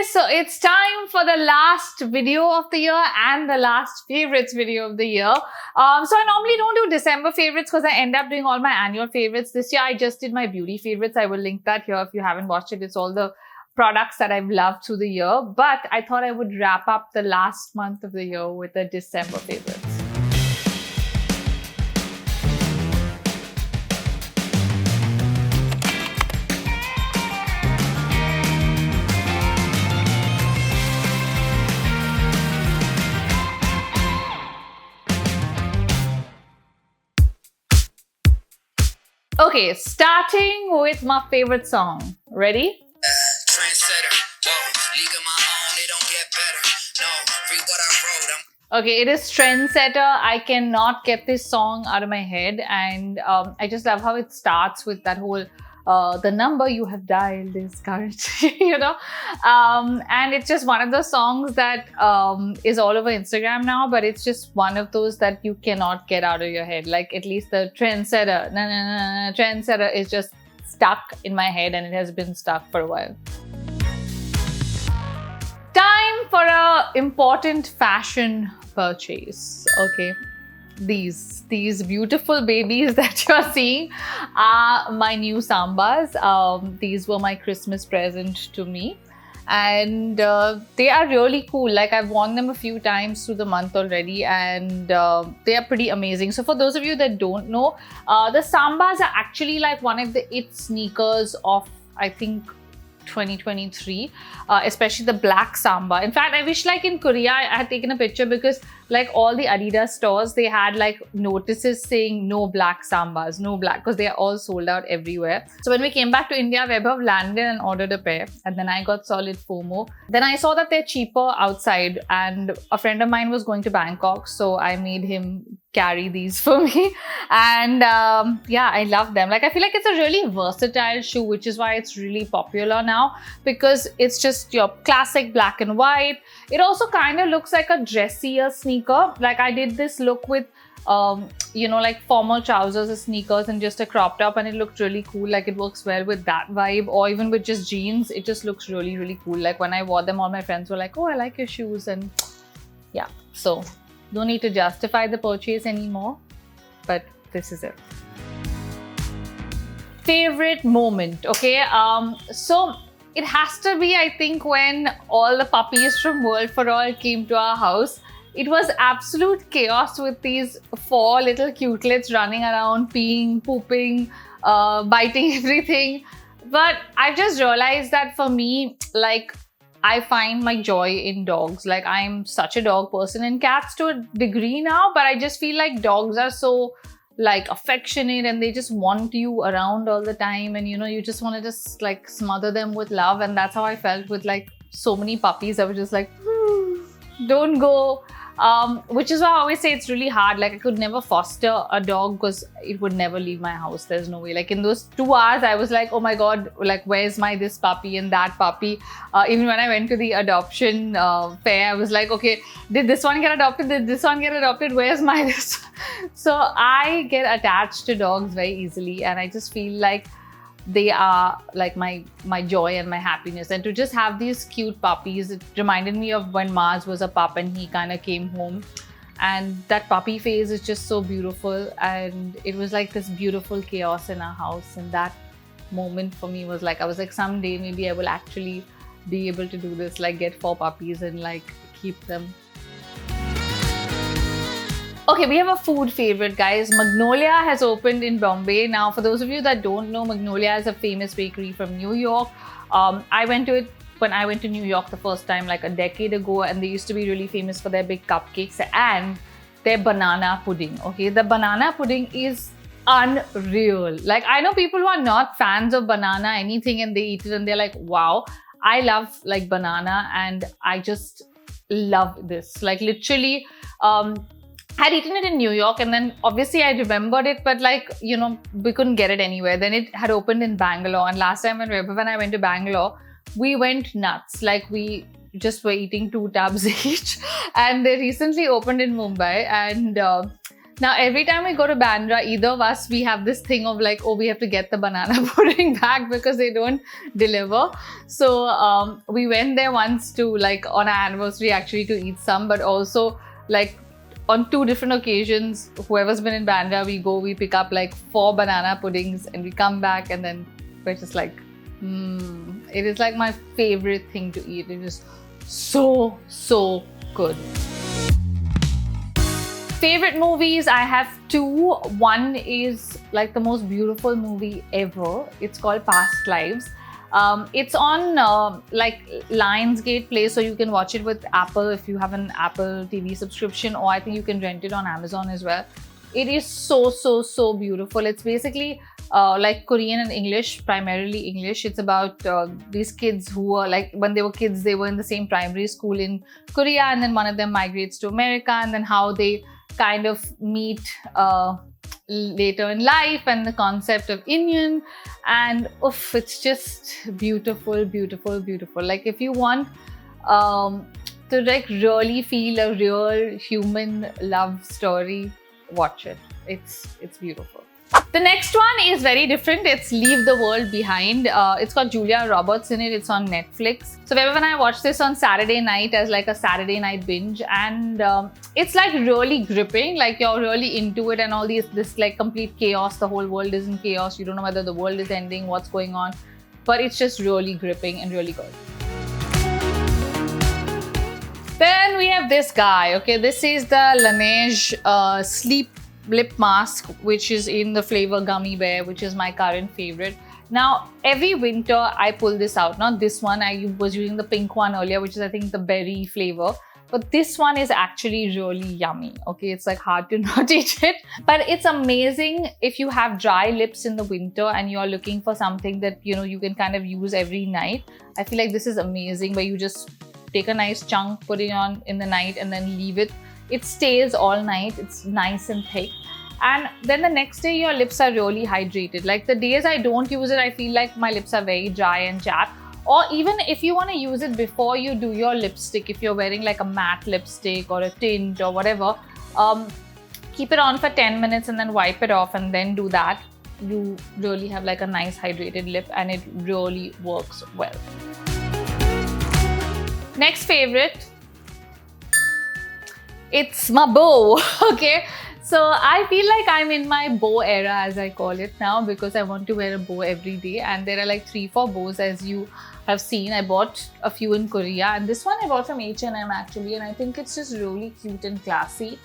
so it's time for the last video of the year and the last favorites video of the year. So I normally don't do December favorites because I end up doing all my annual favorites. This year I just did my beauty favorites. I will link that here if you haven't watched it. It's all the products that I've loved through the year. But I thought I would wrap up the last month of the year with the December favorites. Okay, starting with my favorite song. Ready? Trendsetter, league of my own, it don't get better. No, read what I wrote. Okay, it is Trendsetter. I cannot get this song out of my head, and I just love how it starts with that whole the number you have dialed is current, you know, and it's just one of those songs that is all over Instagram now, but it's just one of those that you cannot get out of your head. Like at least the Trendsetter, Trendsetter is just stuck in my head, and it has been stuck for a while. Time for a important fashion purchase. Okay. These beautiful babies that you're seeing are my new Sambas. These were my Christmas present to me, and they are really cool. Like I've worn them a few times through the month already, and they are pretty amazing. So for those of you that don't know, the Sambas are actually like one of the it sneakers of, I think, 2023, especially the black Samba. In fact, I wish like in Korea I had taken a picture, because like all the Adidas stores, they had like notices saying no black Sambas, no black, because they are all sold out everywhere. So when we came back to India, Vaibhav landed and ordered a pair, and then I got solid FOMO. Then I saw that they're cheaper outside, and a friend of mine was going to Bangkok, so I made him carry these for me, and yeah, I love them. Like I feel like it's a really versatile shoe, which is why it's really popular now, because it's just your classic black and white. It also kind of looks like a dressier sneaker. Like I did this look with you know, like formal trousers or sneakers and just a crop top, and it looked really cool. Like it works well with that vibe, or even with just jeans. It just looks really, really cool. Like when I wore them, all my friends were like, oh, I like your shoes. And yeah, so don't need to justify the purchase anymore, but this is it. Favorite moment, okay? So it has to be, I think, when all the puppies from World for All came to our house. It was absolute chaos with these 4 little cutelets running around, peeing, pooping, biting everything. But I just realized that for me, like, I find my joy in dogs. Like I'm such a dog person, and cats to a degree now, but I just feel like dogs are so like affectionate, and they just want you around all the time, and you know, you just want to just like smother them with love. And that's how I felt with like so many puppies. I was just like, don't go. Which is why I always say it's really hard. Like I could never foster a dog because it would never leave my house. There's no way. Like in those 2 hours, I was like, oh my God, like where's my this puppy and that puppy? Even when I went to the adoption fair, I was like, okay, did this one get adopted? Did this one get adopted? Where's my this? So I get attached to dogs very easily, and I just feel like they are like my joy and my happiness. And to just have these cute puppies, it reminded me of when Mars was a pup and he kind of came home, and that puppy phase is just so beautiful. And it was like this beautiful chaos in our house, and that moment for me was like, I was like, someday maybe I will actually be able to do this, like get 4 puppies and like keep them. Okay, we have a food favorite, guys. Magnolia has opened in Bombay. Now, for those of you that don't know, Magnolia is a famous bakery from New York. I went to it when I went to New York the first time, like a decade ago, and they used to be really famous for their big cupcakes and their banana pudding. Okay, the banana pudding is unreal. Like, I know people who are not fans of banana anything, and they eat it and they're like, wow. I love like banana, and I just love this. Like literally, I'd eaten it in New York, and then obviously I remembered it, but like, you know, we couldn't get it anywhere. Then it had opened in Bangalore, and last time when I went to Bangalore, we went nuts. Like we just were eating 2 tubs each, and they recently opened in Mumbai, and Now, every time we go to Bandra, either of us, we have this thing of like, oh, we have to get the banana pudding back because they don't deliver. So we went there once to like on our anniversary actually to eat some, but also like on 2 different occasions, whoever's been in Bandra, we pick up like 4 banana puddings and we come back and then we're just like, it is like my favorite thing to eat. It is so good. Favorite movies, I have 2. One is like the most beautiful movie ever. It's called Past Lives. It's on like Lionsgate Play, so you can watch it with Apple if you have an Apple TV subscription, or I think you can rent it on Amazon as well. It is so beautiful. It's basically like Korean and English, primarily English. It's about these kids who were like, when they were kids, they were in the same primary school in Korea, and then one of them migrates to America, and then how they kind of meet later in life, and the concept of union, and it's just beautiful. Like if you want to like really feel a real human love story, watch it. It's beautiful. The next one is very different. It's Leave the World Behind. It's got Julia Roberts in it. It's on Netflix. So Beverly and I watched this on Saturday night as like a Saturday night binge, and it's like really gripping. Like you're really into it, and all this like complete chaos. The whole world is in chaos. You don't know whether the world is ending, what's going on, but it's just really gripping and really good. Then we have this guy. Okay, this is the Laneige Sleep lip mask, which is in the flavor Gummy Bear, which is my current favorite. Now, every winter I pull this out. Not this one, I was using the pink one earlier, which is I think the berry flavor. But this one is actually really yummy. Okay, it's like hard to not eat it. But it's amazing if you have dry lips in the winter and you're looking for something that, you know, you can kind of use every night. I feel like this is amazing, where you just take a nice chunk, put it on in the night, and then leave it. It stays all night. It's nice and thick. And then the next day, your lips are really hydrated. Like the days I don't use it, I feel like my lips are very dry and chapped. Or even if you want to use it before you do your lipstick, if you're wearing like a matte lipstick or a tint or whatever, keep it on for 10 minutes and then wipe it off and then do that. You really have like a nice hydrated lip, and it really works well. Next favorite. It's my bow. Okay, so I feel like I'm in my bow era, as I call it now, because I want to wear a bow every day, and there are like 3-4 bows, as you have seen. I bought a few in Korea, and this one I bought from H&M actually, and I think it's just really cute and classy.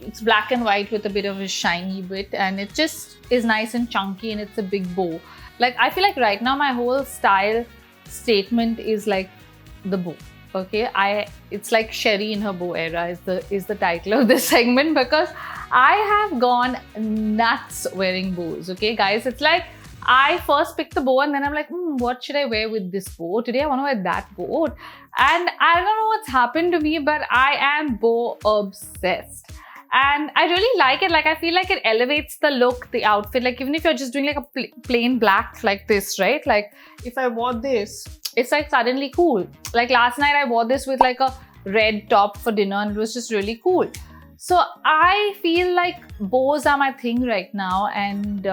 It's black and white with a bit of a shiny bit, and it just is nice and chunky, and it's a big bow. Like I feel like right now my whole style statement is like the bow. Okay, it's like Sherry in her bow era is the title of this segment, because I have gone nuts wearing bows. Okay, guys, it's like I first picked the bow and then I'm like, what should I wear with this bow? Today I want to wear that bow. And I don't know what's happened to me, but I am bow obsessed. And I really like it. Like I feel like it elevates the look, the outfit. Like even if you're just doing like a plain black like this, right? Like if I wore this, it's like suddenly cool. Like last night I wore this with like a red top for dinner, and it was just really cool. So I feel like bows are my thing right now, and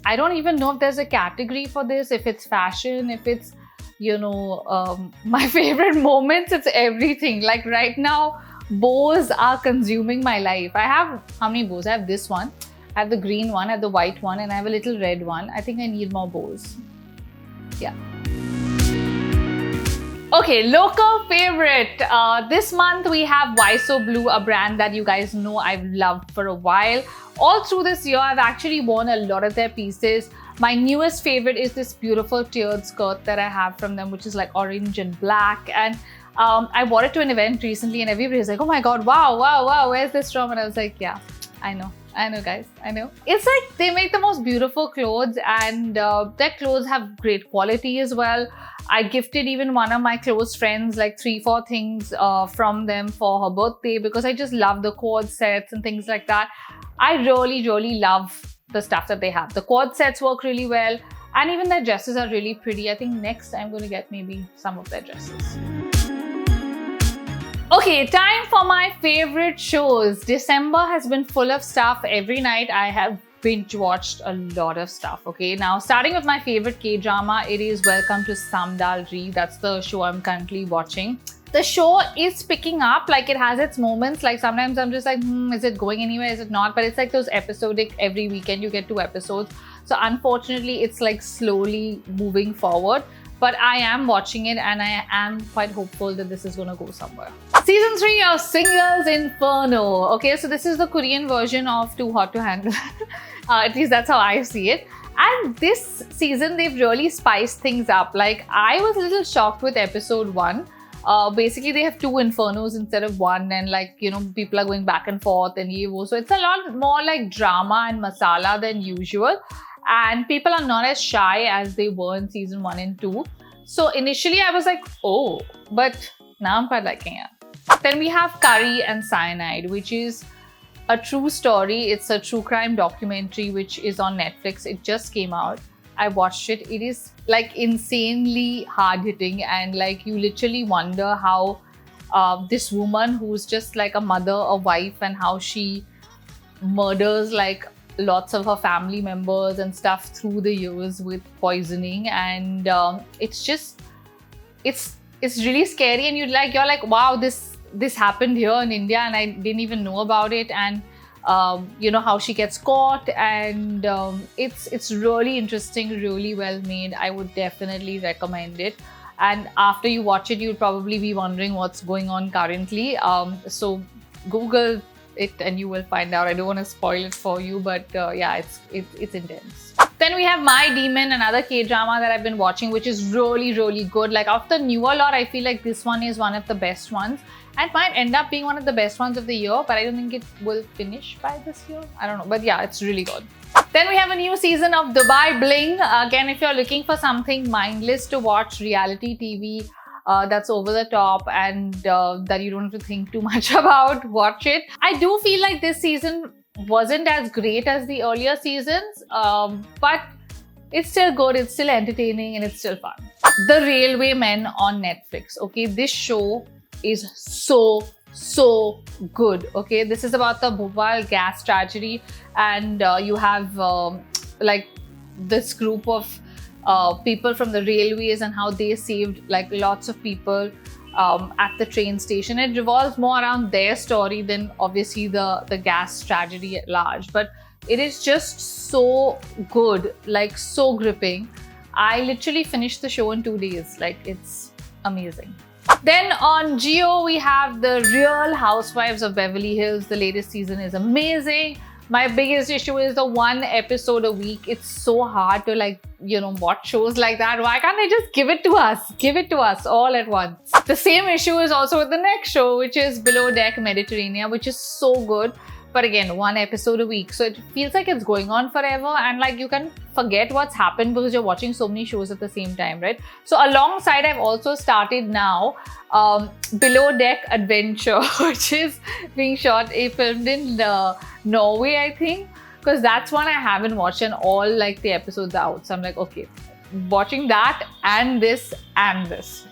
I don't even know if there's a category for this, if it's fashion, if it's, you know, my favorite moments, it's everything. Like right now, bows are consuming my life. I have, how many bows? I have this one, I have the green one, I have the white one, and I have a little red one. I think I need more bows. Yeah. Okay, local favorite. This month we have Why So Blue, a brand that you guys know I've loved for a while. All through this year, I've actually worn a lot of their pieces. My newest favorite is this beautiful tiered skirt that I have from them, which is like orange and black. And I wore it to an event recently, and everybody was like, oh my god, wow, where's this from? And I was like, yeah, I know guys, I know. It's like they make the most beautiful clothes, and their clothes have great quality as well. I gifted even one of my close friends like 3-4 things from them for her birthday, because I just love the cord sets and things like that. I really love the stuff that they have. The cord sets work really well, and even their dresses are really pretty. I think next I'm going to get maybe some of their dresses. Okay, time for my favorite shows. December has been full of stuff. Every night I have binge watched a lot of stuff. Okay, now starting with my favorite K-drama, it is Welcome to Samdal-ri. That's the show I'm currently watching. The show is picking up, like it has its moments. Like sometimes I'm just like, is it going anywhere? Is it not? But it's like those episodic, every weekend you get 2 episodes. So unfortunately, it's like slowly moving forward. But I am watching it and I am quite hopeful that this is going to go somewhere. Season 3 of Singles Inferno. Okay, so this is the Korean version of Too Hot to Handle. At least that's how I see it. And this season, they've really spiced things up. Like, I was a little shocked with episode 1. Basically, they have 2 infernos instead of 1, and like, you know, people are going back and forth and so it's a lot more like drama and masala than usual. And people are not as shy as they were in season 1 and 2. So initially I was like, oh, but now I'm quite liking it. Then we have Curry and Cyanide, which is a true story. It's a true crime documentary which is on Netflix. It just came out. I watched it. It is like insanely hard hitting, and like you literally wonder how this woman who's just like a mother, a wife, and how she murders like lots of her family members and stuff through the years with poisoning. And it's really scary, and you're like, wow, this happened here in India and I didn't even know about it. And you know how she gets caught, and it's really interesting, really well made. I would definitely recommend it. And after you watch it, you'll probably be wondering what's going on currently. So Google it and you will find out. I don't want to spoil it for you, but yeah, it's intense. Then we have My Demon, another K-drama that I've been watching, which is really, really good. Like, of the newer lot, I feel like this one is one of the best ones. And might end up being one of the best ones of the year, but I don't think it will finish by this year. I don't know, but yeah, it's really good. Then we have a new season of Dubai Bling. Again, if you're looking for something mindless to watch, reality TV, that's over the top and that you don't have to think too much about, watch it. I do feel like this season wasn't as great as the earlier seasons, but it's still good, it's still entertaining, and it's still fun. The Railwaymen on Netflix. Okay, this show is so good. Okay, this is about the Bhopal gas tragedy, and you have like this group of people from the railways and how they saved like lots of people at the train station. It revolves more around their story than obviously the gas tragedy at large, but it is just so good, like so gripping. I literally finished the show in 2 days. Like, it's amazing. Then on Jio, we have the Real Housewives of Beverly Hills. The latest season is amazing. My biggest issue is the 1 episode a week. It's so hard to, like, you know, watch shows like that. Why can't they just give it to us? Give it to us all at once. The same issue is also with the next show, which is Below Deck Mediterranean, which is so good. But again, 1 episode a week. So it feels like it's going on forever, and like you can forget what's happened because you're watching so many shows at the same time, right? So alongside, I've also started now Below Deck Adventure, which is being filmed in Norway, I think, because that's one I haven't watched, and all like the episodes are out. So I'm like, okay, watching that and this and this.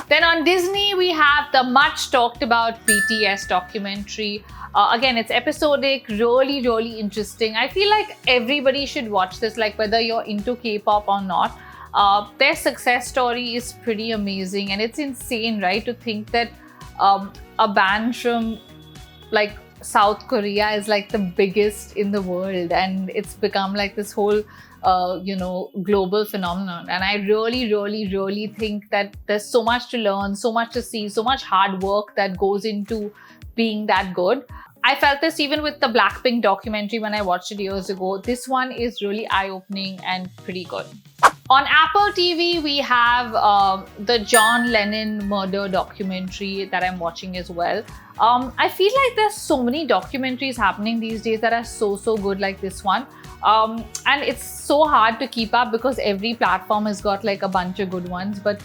Then on Disney, we have the much talked about BTS documentary. Again, it's episodic, really, really interesting. I feel like everybody should watch this, like whether you're into K-pop or not. Their success story is pretty amazing, and it's insane, right? To think that a band from like South Korea is like the biggest in the world, and it's become like this whole you know, global phenomenon. And I really, really, really think that there's so much to learn, so much to see, so much hard work that goes into being that good. I felt this even with the Blackpink documentary when I watched it years ago. This one is really eye-opening and pretty good. On Apple TV, we have the John Lennon murder documentary that I'm watching as well. I feel like there's so many documentaries happening these days that are so good, like this one. And it's so hard to keep up because every platform has got like a bunch of good ones. But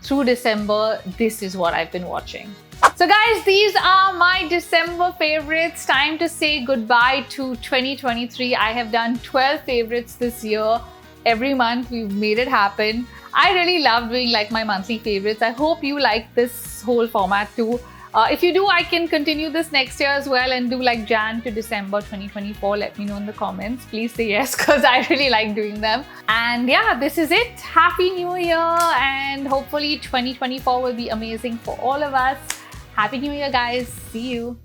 through December, this is what I've been watching. So guys, these are my December favorites. Time to say goodbye to 2023. I have done 12 favorites this year. Every month we've made it happen. I really love doing like my monthly favorites. I hope you like this whole format too. If you do, I can continue this next year as well and do like Jan to December 2024. Let me know in the comments. Please say yes, because I really like doing them. And yeah, this is it. Happy New Year, and hopefully 2024 will be amazing for all of us. Happy New Year, guys. See you.